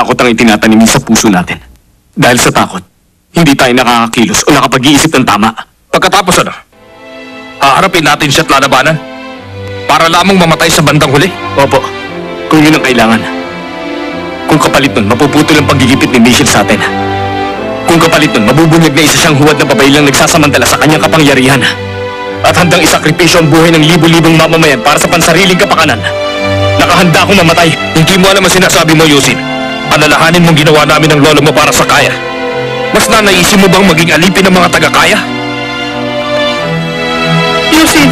Takot ang itinatanim sa puso natin. Dahil sa takot, hindi tayo nakakakilos o nakapag-iisip ng tama. Pagkatapos ano? Haharapin natin siya at lalabanan? Para lamang mamatay sa bandang huli? Opo, kung yun ang kailangan. Kung kapalit nun, mapuputol ang paggigipit ni Michelle sa atin. Kung kapalit nun, mabubunyag na isa siyang huwad na babae lang nagsasamantala sa kanyang kapangyarihan. At handang isakripisyo ang buhay ng libo-libong mamamayan para sa pansariling kapakanan. Nakahanda akong mamatay. Hindi mo alam ang sinasabi mo, Yusin. Alalahanin mong ginawa namin ng lolo mo para sa kaya. Mas nanaisin mo bang maging alipin ng mga taga-kaya? Yusin!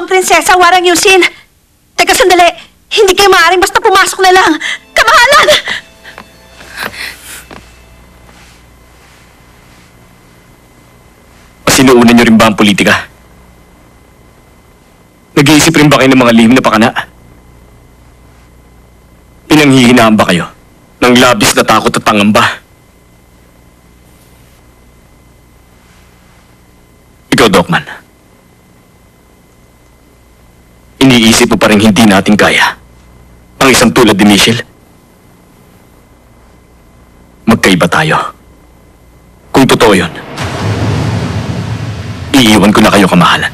Prinsesa Warang Yusin. Teka, sandali. Hindi kayo maaaring basta pumasok na lang. Kamahalan! Sinuunan niyo rin ba ang politika? Nag-iisip rin ba kayo ng mga lihim na pakana? Pinanghihinaan ba kayo ng labis na takot at pangamba? Ikaw, Dokman. Iniisip mo pa rin hindi natin kaya ang isang tulad ni Michelle? Magkaiba tayo. Kung totoo yun, iiwan ko na kayo, kamahalan.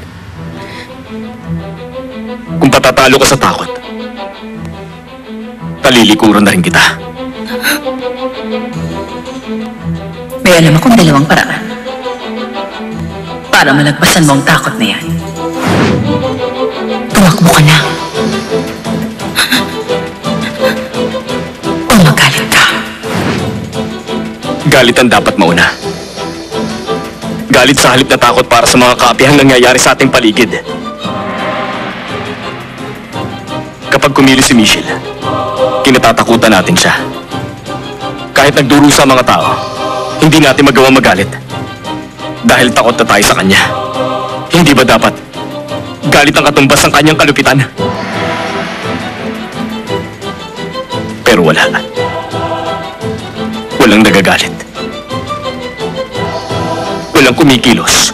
Kung patatalo ka sa takot, talilikuran na rin kita. May alam akong dalawang paraan para malagpasan mo ang takot na yan. Tumakbo ka na. O magalit ka. Galit ang dapat mauna. Galit sa halip na takot para sa mga kaapihang nangyayari sa ating paligid. Kapag kumilos si Michelle, kinatatakutan natin siya. Kahit nagdurusa ang mga tao, hindi natin magawang magalit. Dahil takot na tayo sa kanya. Hindi ba dapat galit ang katumbas ng kanyang kalupitan? Pero wala. Walang nagagalit. Walang kumikilos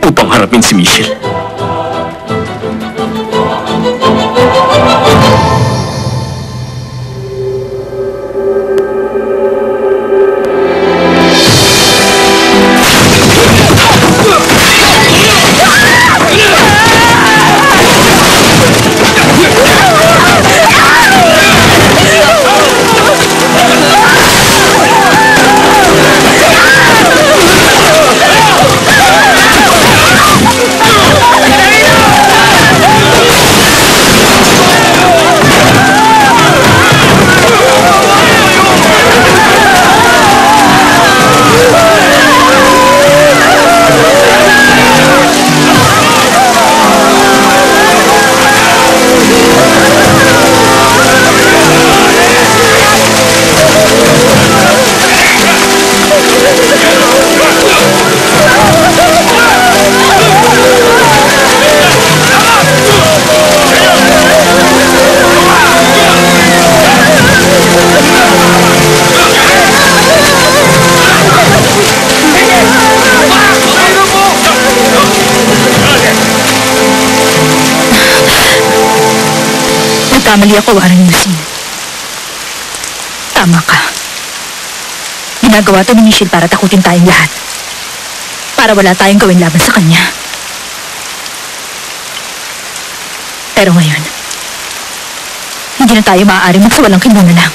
upang harapin si Michelle. Kamali ako, Warang Yusin. Tama ka. Ginagawa to ni Michelle para takutin tayong lahat. Para wala tayong gawin laban sa kanya. Pero ngayon, hindi na tayo maaaring magsawalang kinuna lang.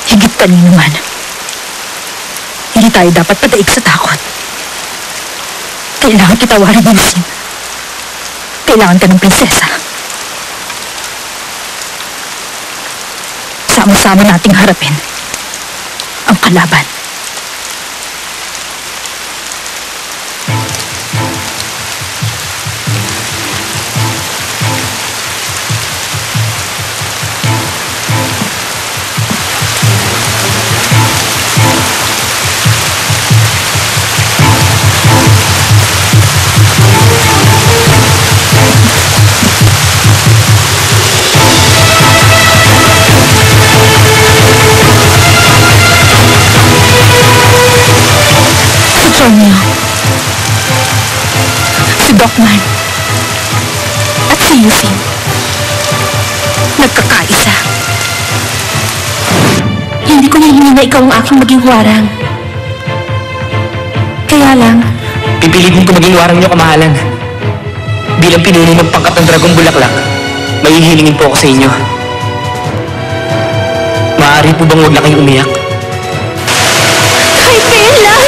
Higit kanino man, hindi tayo dapat pataig sa takot. Kailangan kita warin, Yusin. Kailangan ka ng prinsesa. Sama-sama nating harapin ang kalaban. Romeo, si Dokman, at si Yusin, nagkakaisa. Hindi ko nahihingi na ikaw ang aking maging huwarang. Kaya lang, Pipilitin ko maging warang niyo, kamahalan. Bilang pinuno ng pangkat ng Dragong Bulaklak, may hihilingin po ako sa inyo. Maaari po bang huwag na kayong umiyak? Kaibigan lang!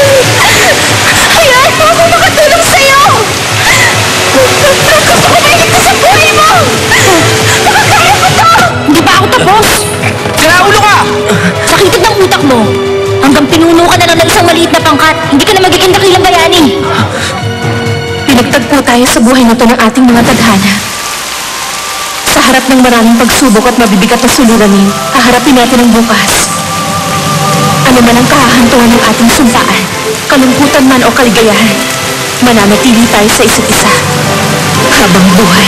Hayaan mo ako makatulong sa'yo! Gusto ko mahilig sa buhay mo! Makakaya ko to! hindi pa ako tapos. Sinaulo ka! Sakitid ng utak mo. Hanggang pinuno ka na ng isang maliit na pangkat, hindi ka na magiging dakilang bayani. Pinagtagpo tayo sa buhay na to ng ating mga tadhana. Sa harap ng maraming pagsubok at mabibigat na suliranin, haharapin natin ang bukas. Ano man ang kahahantungan ng ating sumpaan, kalungkutan man o kaligayahan, mananatili tayo sa isa't isa habang buhay.